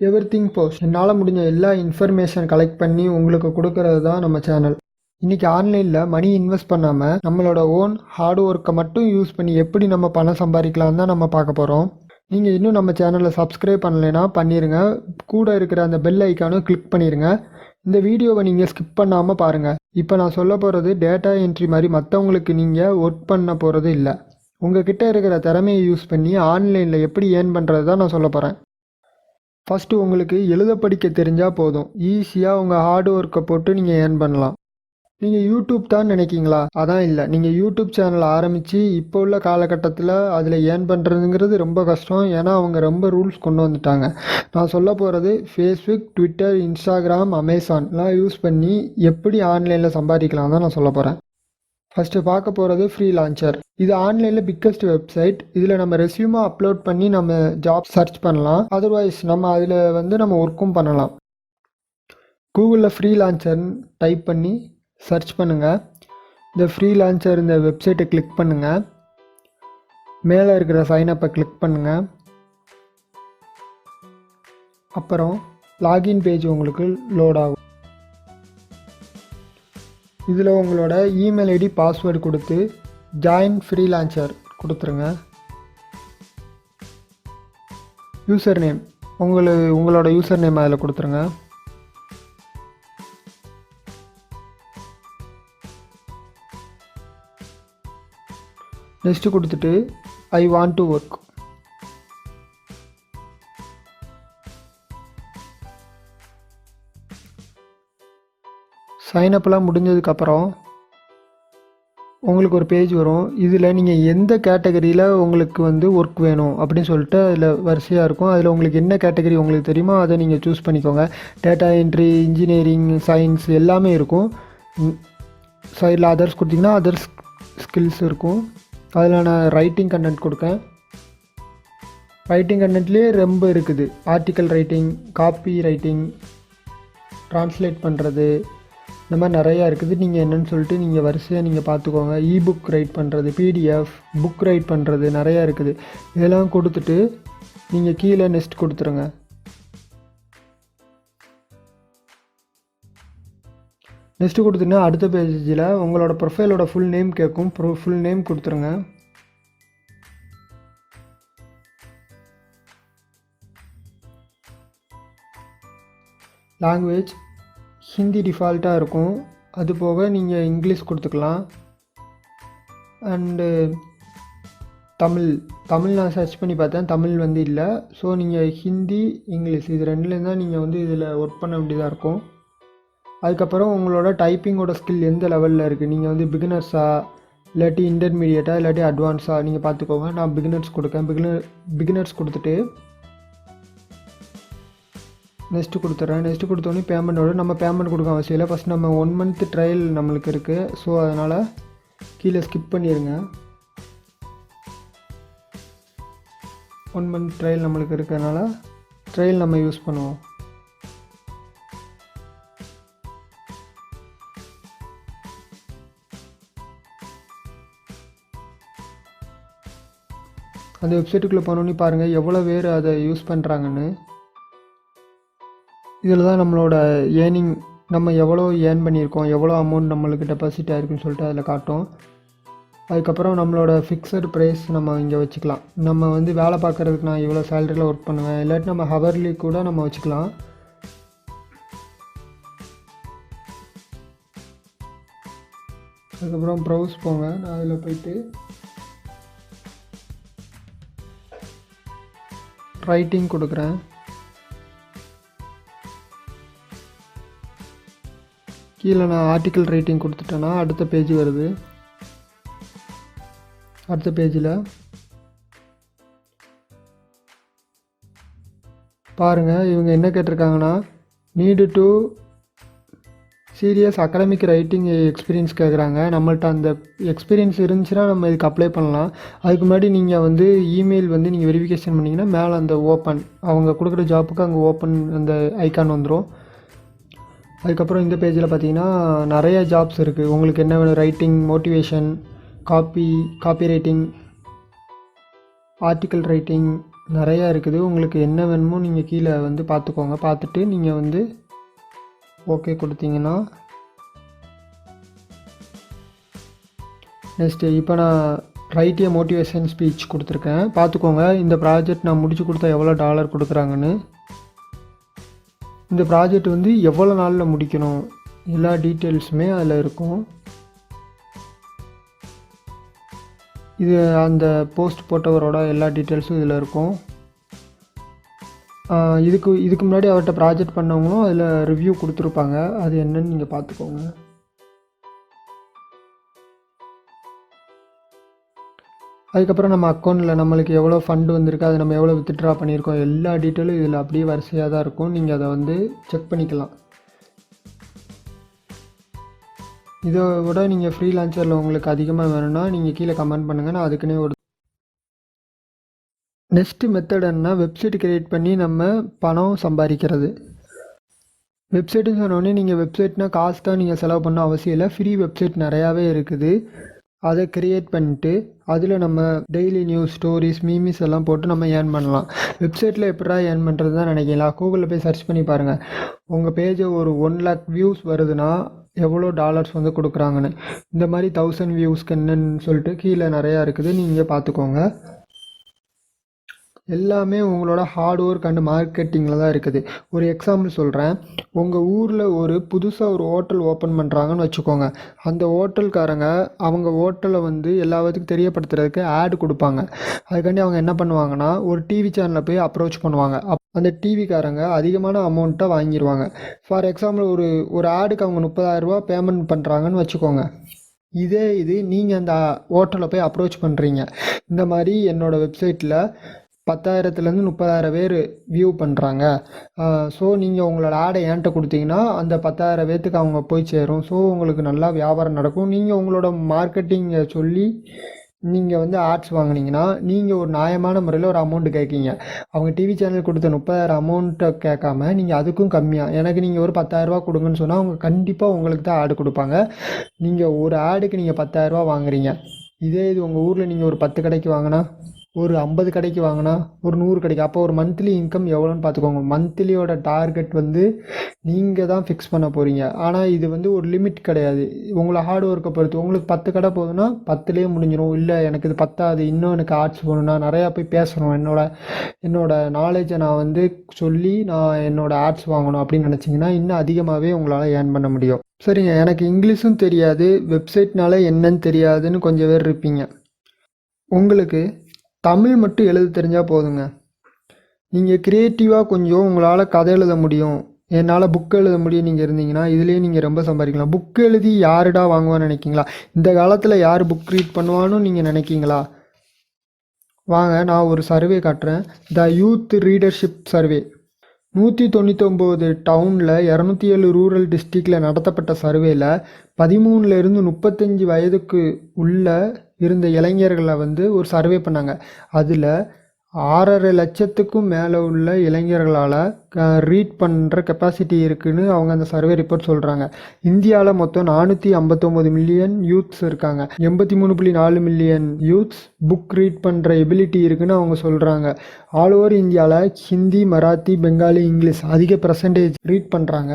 Everythingpost என்னால் முடிஞ்ச எல்லா இன்ஃபர்மேஷன் கலெக்ட் பண்ணி உங்களுக்கு கொடுக்கறது தான் நம்ம சேனல். இன்றைக்கி ஆன்லைனில் மணி இன்வெஸ்ட் பண்ணாமல் நம்மளோட ஓன் ஹார்ட் ஒர்க்கை மட்டும் யூஸ் பண்ணி எப்படி நம்ம பணம் சம்பாதிக்கலாம் தான் நம்ம பார்க்க போகிறோம். நீங்கள் இன்னும் நம்ம சேனலை சப்ஸ்கிரைப் பண்ணலைன்னா பண்ணிடுங்க. கூட இருக்கிற அந்த பெல் ஐக்கானும் கிளிக் பண்ணிடுங்க. இந்த வீடியோவை நீங்கள் ஸ்கிப் பண்ணாமல் பாருங்கள். இப்போ நான் சொல்ல போகிறது டேட்டா என்ட்ரி மாதிரி மற்றவங்களுக்கு நீங்கள் ஒர்க் பண்ண போகிறது இல்லை. உங்கள்கிட்ட இருக்கிற திறமையை யூஸ் பண்ணி ஆன்லைனில் எப்படி ஏர்ன் பண்ணுறது தான் நான் சொல்ல போகிறேன். ஃபஸ்ட்டு உங்களுக்கு எழுத படிக்க தெரிஞ்சால் போதும். ஈஸியாக உங்கள் ஹார்ட் ஒர்க்கை போட்டு நீங்கள் ஏர்ன் பண்ணலாம். நீங்கள் யூடியூப் தான் நினைக்கிங்களா? அதான் இல்லை. நீங்கள் யூடியூப் சேனல் ஆரம்பித்து இப்போ உள்ள காலகட்டத்தில் அதில் ஏர்ன் பண்ணுறதுங்கிறது ரொம்ப கஷ்டம். ஏன்னா அவங்க ரொம்ப ரூல்ஸ் கொண்டு வந்துட்டாங்க. நான் சொல்ல போகிறது ஃபேஸ்புக், ட்விட்டர், இன்ஸ்டாகிராம், அமேசான்லாம் யூஸ் பண்ணி எப்படி ஆன்லைனில் சம்பாதிக்கலாம் தான் நான் சொல்ல போகிறேன். ஃபஸ்ட்டு பார்க்க போகிறது ஃப்ரீலான்சர். இது ஆன்லைனில் பிக்கஸ்ட் வெப்சைட். இதில் நம்ம ரெஸ்யூமாக அப்லோட் பண்ணி நம்ம ஜாப் சர்ச் பண்ணலாம். அதர்வைஸ் நம்ம அதில் நம்ம ஒர்க்கும் பண்ணலாம். கூகுளில் ஃப்ரீலான்சர்னு டைப் பண்ணி சர்ச் பண்ணுங்கள். இந்த ஃப்ரீலான்சர் இந்த வெப்சைட்டை கிளிக் பண்ணுங்கள். மேலே இருக்கிற சைனப்பை கிளிக் பண்ணுங்கள். அப்புறம் லாகின் பேஜ் உங்களுக்கு லோட் ஆகும். இதில் உங்களோட இமெயில் ஐடி பாஸ்வேர்டு கொடுத்து ஜாயின் ஃப்ரீலான்சர் கொடுத்துருங்க. யூசர் நேம் உங்களோட யூசர் நேம் அதில் கொடுத்துருங்க. நெக்ஸ்ட்டு கொடுத்துட்டு ஐ வாண்ட் டு ஒர்க். சைனப்லாம் முடிஞ்சதுக்கப்புறம் உங்களுக்கு ஒரு பேஜ் வரும். இதில் நீங்கள் எந்த கேட்டகரியில் உங்களுக்கு ஒர்க் வேணும் அப்படின்னு சொல்லிட்டு அதில் வரிசையாக இருக்கும். அதில் உங்களுக்கு என்ன கேட்டகரி உங்களுக்கு தெரியுமோ அதை நீங்கள் சூஸ் பண்ணிக்கோங்க. டேட்டா என்ட்ரி, இன்ஜினியரிங், சயின்ஸ் எல்லாமே இருக்கும். சைடில் அதர்ஸ் கொடுத்திங்கன்னா அதர்ஸ் ஸ்கில்ஸ் இருக்கும். அதில் நான் ரைட்டிங் கண்டென்ட் கொடுக்கேன். ரைட்டிங் கண்டென்ட்லேயே ரொம்ப இருக்குது. Article writing, copy writing, translate பண்ணுறது, இந்த மாதிரி நிறையா இருக்குது. நீங்கள் என்னென்னு சொல்லிட்டு நீங்கள் வரிசையாக நீங்கள் பார்த்துக்கோங்க. இபுக் ரைட் பண்ணுறது, பிடிஎஃப், புக் ரைட் பண்ணுறது நிறையா இருக்குது. இதெல்லாம் கொடுத்துட்டு நீங்கள் கீழே நெக்ஸ்ட் கொடுத்துருங்க. நெக்ஸ்ட்டு கொடுத்துன்னா அடுத்த பேஜில் உங்களோட ப்ரொஃபைலோட ஃபுல் நேம் கேட்கும். ஃபுல் நேம் கொடுத்துருங்க. லாங்குவேஜ் ஹிந்தி டிஃபால்ட்டாக இருக்கும். அது போக நீங்கள் இங்கிலீஷ் கொடுத்துக்கலாம். அண்டு தமிழ் நான் சர்ச் பண்ணி பார்த்தேன். தமிழ் இல்லை. ஸோ நீங்கள் ஹிந்தி, இங்கிலீஷ் இது ரெண்டுலேயும் தான் நீங்கள் இதில் ஒர்க் பண்ண வேண்டியதாக இருக்கும். அதுக்கப்புறம் உங்களோட டைப்பிங்கோட ஸ்கில் எந்த லெவலில் இருக்குது. நீங்கள் பிகினர்ஸா இல்லாட்டி இன்டர்மீடியேட்டாக இல்லாட்டி அட்வான்ஸாக நீங்கள் பார்த்துக்கோங்க. நான் பிகினர்ஸ் கொடுக்கேன். பிகினர்ஸ் கொடுத்துட்டு நெக்ஸ்ட்டு கொடுத்துட்றேன். நெக்ஸ்ட்டு கொடுத்தோன்னே பேமெண்ட்டோட நம்ம பேமெண்ட் கொடுக்க அவசியம் இல்லை. ஃபஸ்ட் நம்ம 1 month ட்ரையல் நம்மளுக்கு இருக்குது. ஸோ அதனால் கீழே ஸ்கிப் பண்ணிடுங்க. 1 month ட்ரையல் நம்மளுக்கு இருக்கிறதுனால ட்ரையல் நம்ம யூஸ் பண்ணுவோம். அந்த வெப்சைட்டுக்குள்ளே போனோன்னே பாருங்கள் எவ்வளோ பேர் அதை யூஸ் பண்ணுறாங்கன்னு. இதில் தான் நம்மளோட ஏர்னிங், நம்ம எவ்வளோ ஏர்ன் பண்ணியிருக்கோம், எவ்வளோ அமௌண்ட் நம்மளுக்கு டெபாசிட் ஆகிருக்குன்னு சொல்லிட்டு அதில் காட்டும். அதுக்கப்புறம் நம்மளோட ஃபிக்ஸட் ப்ரைஸ் நம்ம இங்கே வச்சுக்கலாம். நம்ம வேலை பார்க்குறதுக்கு நான் இவ்வளோ சேலரியில் ஒர்க் பண்ணுவேன், இல்லாட்டி நம்ம ஹவர்லி கூட நம்ம வச்சுக்கலாம். அதுக்கப்புறம் ப்ரௌஸ் போங்க. நான் அதில் போயிட்டு ரைட்டிங் கொடுக்குறேன். கீழே நான் ஆர்டிக்கல் ரைட்டிங் கொடுத்துட்டேன்னா அடுத்த பேஜ் வருது. அடுத்த பேஜில் பாருங்கள் இவங்க என்ன கேட்டிருக்காங்கன்னா need to serious academic writing experience கேட்குறாங்க. நம்மள்ட்ட அந்த எக்ஸ்பீரியன்ஸ் இருந்துச்சுன்னா நம்ம இதுக்கு அப்ளை பண்ணலாம். அதுக்கு முன்னாடி நீங்கள் இமெயில் நீங்கள் வெரிஃபிகேஷன் பண்ணிங்கன்னா மேலே அந்த ஓப்பன் அவங்க கொடுக்குற ஜாப்புக்கு அங்கே ஓப்பன் அந்த ஐக்கான் வந்துடும். அதுக்கப்புறம் இந்த பேஜில் பார்த்தீங்கன்னா நிறைய ஜாப்ஸ் இருக்குது. உங்களுக்கு என்ன வேணும், writing, motivation, copy writing, article writing, நிறையா இருக்குது. உங்களுக்கு என்ன வேணுமோ நீங்கள் கீழே வந்து பார்த்துக்கோங்க. பார்த்துட்டு நீங்கள் வந்து ஓகே கொடுத்தீங்கன்னா நெக்ஸ்ட்டு இப்போ நான் ரைட் ஏ மோட்டிவேஷன் ஸ்பீச் கொடுத்துருக்கேன். பார்த்துக்கோங்க இந்த ப்ராஜெக்ட் நான் முடிச்சு கொடுத்தா எவ்வளோ டாலர் கொடுக்குறாங்கன்னு. இந்த ப்ராஜெக்ட் வந்து எவ்வளோ நாளில் முடிக்கணும் எல்லா டீட்டெயில்ஸுமே அதில் இருக்கும். இது அந்த போஸ்ட் போட்டவரோட எல்லா டீட்டெயில்ஸும் இதில் இருக்கும். இதுக்கு முன்னாடி அவர்கிட்ட ப்ராஜெக்ட் பண்ணவங்களும் அதில் ரிவ்யூ கொடுத்துருப்பாங்க. அது என்னன்னு நீங்கள் பார்த்துக்கோங்க. அதுக்கப்புறம் நம்ம அக்கௌண்ட்டில் நம்மளுக்கு எவ்வளோ ஃபண்டு வந்திருக்கு, அதை நம்ம எவ்வளோ வித்ட்ரா பண்ணியிருக்கோம், எல்லா டீட்டெயிலும் இதில் அப்படியே வரிசையாக தான் இருக்கும். நீங்கள் அதை வந்து செக் பண்ணிக்கலாம். இதை விட நீங்கள் ஃப்ரீலான்சரில் உங்களுக்கு அதிகமாக வேணும்னா நீங்கள் கீழே கமெண்ட் பண்ணுங்கள். நான் அதுக்குன்னே ஒரு நெக்ஸ்ட்டு மெத்தட் என்ன, வெப்சைட் க்ரியேட் பண்ணி நம்ம பணம் சம்பாதிக்கிறது. வெப்சைட்டுன்னு சொன்னோடனே நீங்கள் வெப்சைட்னால் காசு தான் நீங்கள் செலவு பண்ண அவசியம் இல்லை. ஃப்ரீ வெப்சைட் நிறையாவே இருக்குது. அதை க்ரியேட் பண்ணிட்டு அதில் நம்ம டெய்லி நியூஸ், ஸ்டோரிஸ், மீமிஸ் எல்லாம் போட்டு நம்ம ஏர்ன் பண்ணலாம். வெப்சைட்டில் எப்படா ஏர்ன் பண்ணுறது தான் நினைக்கிறீங்களா? கூகுளில் போய் சர்ச் பண்ணி பாருங்கள். உங்கள் பேஜை ஒரு 1 lakh வியூஸ் வருதுன்னா எவ்வளோ டாலர்ஸ் வந்து கொடுக்குறாங்கன்னு. இந்த மாதிரி 1000 வியூஸ்க்கு என்னன்னு சொல்லிட்டு கீழே நிறையா இருக்குது, நீங்கள் பார்த்துக்கோங்க. எல்லாமே உங்களோட ஹார்ட் ஒர்க் அண்ட் மார்க்கெட்டிங்கில் தான் இருக்குது. ஒரு எக்ஸாம்பிள் சொல்கிறேன். உங்கள் ஊரில் ஒரு புதுசாக ஒரு ஹோட்டல் ஓப்பன் பண்ணுறாங்கன்னு வச்சுக்கோங்க. அந்த ஹோட்டல்காரங்க அவங்க ஹோட்டலை வந்து எல்லாத்துக்கும் தெரியப்படுத்துறதுக்கு ஆடு கொடுப்பாங்க. அதுக்காண்டி அவங்க என்ன பண்ணுவாங்கன்னா ஒரு டிவி சேனலில் போய் அப்ரோச் பண்ணுவாங்க. அந்த டிவிக்காரங்க அதிகமான அமௌண்ட்டை வாங்கிடுவாங்க. ஃபார் எக்ஸாம்பிள் ஒரு ஆடுக்கு அவங்க 30,000 ரூபா பேமெண்ட் பண்ணுறாங்கன்னு வச்சுக்கோங்க. இது நீங்கள் அந்த ஹோட்டலை போய் அப்ரோச் பண்ணுறீங்க. இந்த மாதிரி என்னோடய வெப்சைட்டில் 10,000லேருந்து 30,000 பேர் வியூ பண்ணுறாங்க. ஸோ நீங்கள் உங்களோட ஆடை என்கிட்ட கொடுத்தீங்கன்னா அந்த 10,000 பேர்த்துக்கு அவங்க போய் சேரும். ஸோ உங்களுக்கு நல்லா வியாபாரம் நடக்கும். நீங்கள் உங்களோட மார்க்கெட்டிங்கை சொல்லி நீங்கள் வந்து ஆட்ஸ் வாங்கினீங்கன்னா நீங்கள் ஒரு நியாயமான முறையில் ஒரு அமௌண்ட்டு கேட்கீங்க. அவங்க டிவி சேனல் கொடுத்த 30,000 அமௌண்ட்டை கேட்காம நீங்கள் அதுக்கும் கம்மியாக எனக்கு நீங்கள் ஒரு 10,000 ரூபா கொடுங்கன்னு சொன்னால் அவங்க கண்டிப்பாக உங்களுக்கு தான் ஆடு கொடுப்பாங்க. நீங்கள் ஒரு ஆடுக்கு நீங்கள் 10,000 ரூபா வாங்குறீங்க. இது உங்கள் ஊரில் நீங்கள் ஒரு 10 கடைக்கு வாங்கினா, ஒரு 50 கடைக்கு வாங்கினா, ஒரு 100 கடைக்கு, அப்போ ஒரு மந்த்லி இன்கம் எவ்வளோன்னு பார்த்துக்கோங்க. மந்த்லியோட டார்கெட் வந்து நீங்கள் தான் ஃபிக்ஸ் பண்ண போகிறீங்க. ஆனால் இது வந்து ஒரு லிமிட் கிடையாது. உங்களை ஹார்ட் ஒர்க்கை பொறுத்து. உங்களுக்கு 10 கடை போகுதுன்னா 10லேயே முடிஞ்சிடும். இல்லை எனக்கு இது பத்தாது, இன்னும் எனக்கு ஆர்ட்ஸ் போகணுன்னா நிறையா போய் பேசணும், என்னோட நாலேஜை நான் வந்து சொல்லி நான் என்னோடய ஆர்ட்ஸ் வாங்கணும் அப்படின்னு நினச்சிங்கன்னா இன்னும் அதிகமாகவே உங்களால் ஏர்ன் பண்ண முடியும். சரிங்க, எனக்கு இங்கிலீஷும் தெரியாது, வெப்சைட்னால என்னன்னு தெரியாதுன்னு கொஞ்சம் பேர் இருப்பீங்க. உங்களுக்கு தமிழ் மட்டும் எழுத தெரிஞ்சால் போதுங்க. நீங்கள் க்ரியேட்டிவாக கொஞ்சம் உங்களால் கதை எழுத முடியும், என்னால் புக் எழுத முடியும் நீங்கள் இருந்தீங்கன்னா இதுலேயே நீங்கள் ரொம்ப சம்பாதிக்கலாம். புக் எழுதி யாருடா வாங்குவான்னு நினைக்கிங்களா? இந்த காலத்தில் யார் புக் ரீட் பண்ணுவான்னு நீங்கள் நினைக்கிங்களா? வாங்க நான் ஒரு சர்வே காட்டுறேன். த யூத் ரீடர்ஷிப் சர்வே 199 டவுனில் 207 ரூரல் டிஸ்ட்ரிக்டில் நடத்தப்பட்ட சர்வேல 13லேருந்து 35 வயதுக்கு உள்ள இருந்த இளைஞர்களை வந்து ஒரு சர்வே பண்ணாங்க. அதில் 6.5 லட்சத்துக்கும் மேலே உள்ள இளைஞர்களால் ரீட் பண்ணுற கெப்பாசிட்டி இருக்குதுன்னு அவங்க அந்த சர்வே ரிப்போர்ட் சொல்கிறாங்க. இந்தியாவில் மொத்தம் 459 மில்லியன் யூத்ஸ் இருக்காங்க. 83.4 மில்லியன் யூத்ஸ் புக் ரீட் பண்ணுற எபிலிட்டி இருக்குதுன்னு அவங்க சொல்கிறாங்க. ஆல் ஓவர் இந்தியாவில் ஹிந்தி, மராத்தி, பெங்காலி, இங்கிலீஷ் அதிக பர்சன்டேஜ் ரீட் பண்ணுறாங்க.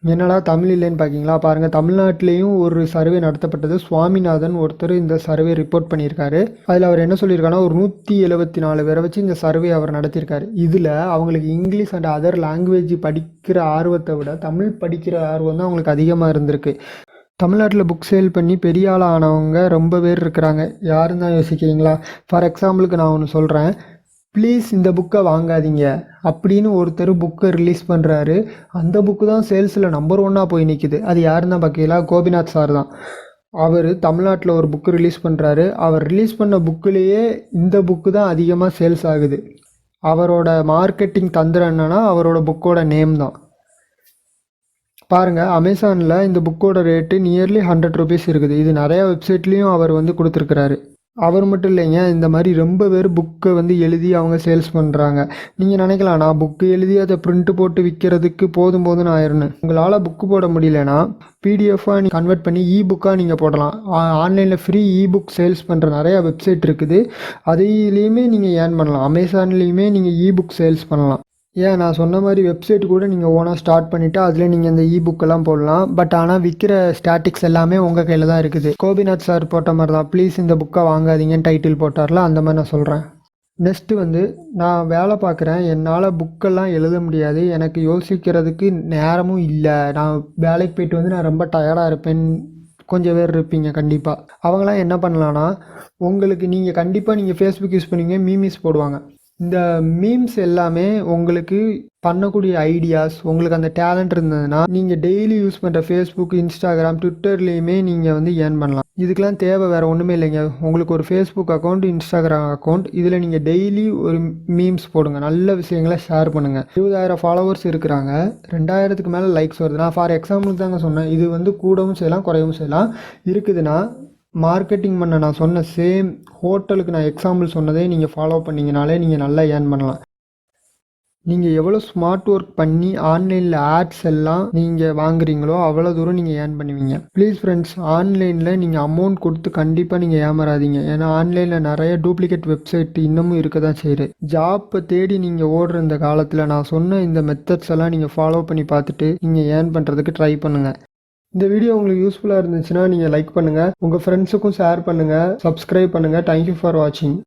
என்னடா தமிழ் இல்லைன்னு பார்க்கிங்களா? பாருங்கள், தமிழ்நாட்டிலையும் ஒரு சர்வே நடத்தப்பட்டது. சுவாமிநாதன் ஒருத்தர் இந்த சர்வே ரிப்போர்ட் பண்ணியிருக்காரு. அதில் அவர் என்ன சொல்லியிருக்காருன்னா ஒரு 174 பேரை வச்சு இந்த சர்வே அவர் நடத்தியிருக்காரு. இதில் அவங்களுக்கு இங்கிலீஷ் அண்ட் அதர் லாங்குவேஜ் படிக்கிற ஆர்வத்தை விட தமிழ் படிக்கிற ஆர்வம் தான் அவங்களுக்கு அதிகமாக இருந்திருக்கு. தமிழ்நாட்டில் புக் சேல் பண்ணி பெரிய ஆள் ஆனவங்க ரொம்ப பேர் இருக்கிறாங்க. யாருன்னு தான் யோசிக்கிறீங்களா? ஃபார் எக்ஸாம்பிளுக்கு நான் ஒன்று சொல்கிறேன். ப்ளீஸ் இந்த புக்கை வாங்காதீங்க அப்படின்னு ஒருத்தர் புக்கை ரிலீஸ் பண்ணுறாரு. அந்த புக்கு தான் சேல்ஸில் நம்பர் 1 போய் நிற்கிது. அது யாருன்னு தான் பார்க்கல, கோபிநாத் சார் தான். அவர் தமிழ்நாட்டில் ஒரு புக்கு ரிலீஸ் பண்ணுறாரு. அவர் ரிலீஸ் பண்ண புக்கிலேயே இந்த புக்கு தான் அதிகமாக சேல்ஸ் ஆகுது. அவரோட மார்க்கெட்டிங் தந்திரம் என்னன்னா அவரோட புக்கோட நேம் தான். பாருங்கள், அமேசானில் இந்த புக்கோட ரேட்டு நியர்லி 100 ருபீஸ் இருக்குது. இது நிறையா வெப்சைட்லேயும் அவர் வந்து கொடுத்துருக்குறாரு. அவர் மட்டும் இல்லைங்க, இந்த மாதிரி ரொம்ப பேர் புக்கை வந்து எழுதி அவங்க சேல்ஸ் பண்ணுறாங்க. நீங்கள் நினைக்கலாம், நான் புக்கு எழுதி அதை பிரிண்ட் போட்டு விற்கிறதுக்கு போதும்னு ஆயிருன்னு. உங்களால் புக்கு போட முடியலன்னா பிடிஎஃபாக கன்வெர்ட் பண்ணி இபுக்காக நீங்கள் போடலாம். ஆன்லைனில் ஃப்ரீ இபுக் சேல்ஸ் பண்ணுற நிறையா வெப்சைட் இருக்குது. அதுலேயுமே நீங்கள் ஏர்ன் பண்ணலாம். அமேசான்லேயுமே நீங்கள் இபுக் சேல்ஸ் பண்ணலாம். ஏன் நான் சொன்ன மாதிரி வெப்சைட் கூட நீங்கள் ஓனாக ஸ்டார்ட் பண்ணிவிட்டு அதில் நீங்கள் இந்த இபுக்கெல்லாம் போடலாம். பட் ஆனால் விற்கிற ஸ்டாட்டிக்ஸ் எல்லாமே உங்கள் கையில் தான் இருக்குது. கோபிநாத் சார் போட்ட மாதிரி தான், ப்ளீஸ் இந்த புக்கை வாங்காதீங்கன்னு டைட்டில் போட்டார்ல, அந்த மாதிரி நான் சொல்கிறேன். நெக்ஸ்ட்டு வந்து நான் வேலை பார்க்குறேன், என்னால் புக்கெல்லாம் எழுத முடியாது, எனக்கு யோசிக்கிறதுக்கு நேரமும் இல்லை, நான் வேலைக்கு போயிட்டு வந்து நான் ரொம்ப டயர்டாக இருப்பேன். கொஞ்சம் பேர் இருப்பீங்க கண்டிப்பாக. அவங்களாம் என்ன பண்ணலான்னா, உங்களுக்கு நீங்கள் கண்டிப்பாக நீங்கள் ஃபேஸ்புக் யூஸ் பண்ணுவீங்க, மீம்ஸ் போடுவாங்க. இந்த மீம்ஸ் எல்லாமே உங்களுக்கு பண்ணக்கூடிய ஐடியாஸ், உங்களுக்கு அந்த டேலண்ட் இருந்ததுன்னா நீங்கள் டெய்லி யூஸ் பண்ணுற ஃபேஸ்புக், இன்ஸ்டாகிராம், ட்விட்டர்லேயுமே நீங்கள் வந்து ஏர்ன் பண்ணலாம். இதுக்கெலாம் தேவை வேறு ஒன்றுமே இல்லைங்க. உங்களுக்கு ஒரு ஃபேஸ்புக் அக்கௌண்ட், இன்ஸ்டாகிராம் அக்கௌண்ட், இதில் நீங்கள் டெய்லி ஒரு மீம்ஸ் போடுங்க, நல்ல விஷயங்களை ஷேர் பண்ணுங்கள். 20,000 ஃபாலோவர்ஸ் இருக்கிறாங்க, 2,000க்கு மேலே லைக்ஸ் வருது. நான் ஃபார் எக்ஸாம்பிளுக்கு தாங்க சொன்னேன், இது வந்து கூடவும் செய்யலாம் குறையவும் செய்யலாம். இருக்குதுன்னா மார்க்கெட்டிங் பண்ண நான் சொன்ன சேம் ஹோட்டலுக்கு நான் எக்ஸாம்பிள் சொன்னதே நீங்கள் ஃபாலோ பண்ணிங்கனாலே நீங்கள் நல்லா ஏர்ன் பண்ணலாம். நீங்கள் எவ்வளோ ஸ்மார்ட் ஒர்க் பண்ணி ஆன்லைனில் ஆட்ஸ் எல்லாம் நீங்கள் வாங்குறீங்களோ அவ்வளோ தூரம் நீங்கள் ஏர்ன் பண்ணுவீங்க. ப்ளீஸ் ஃப்ரெண்ட்ஸ், ஆன்லைனில் நீங்கள் அமௌண்ட் கொடுத்து கண்டிப்பாக நீங்கள் ஏமாறாதீங்க. ஏன்னா ஆன்லைனில் நிறைய டூப்ளிகேட் வெப்சைட் இன்னமும் இருக்க தான் செய்யுது. ஜாப்பை தேடி நீங்கள் ஓடுற இந்த காலத்தில் நான் சொன்ன இந்த மெத்தட்ஸ் எல்லாம் நீங்கள் ஃபாலோ பண்ணி பார்த்துட்டு நீங்கள் ஏர்ன் பண்ணுறதுக்கு ட்ரை பண்ணுங்கள். இந்த வீடியோ உங்களுக்கு யூஸ்ஃபுல்லாக இருந்துச்சுன்னா நீங்கள் லைக் பண்ணுங்கள், உங்கள் ஃப்ரெண்ட்ஸுக்கும் ஷேர் பண்ணுங்கள், சப்ஸ்கிரைப் பண்ணுங்கள். தேங்க்யூ ஃபார் வாட்சிங்.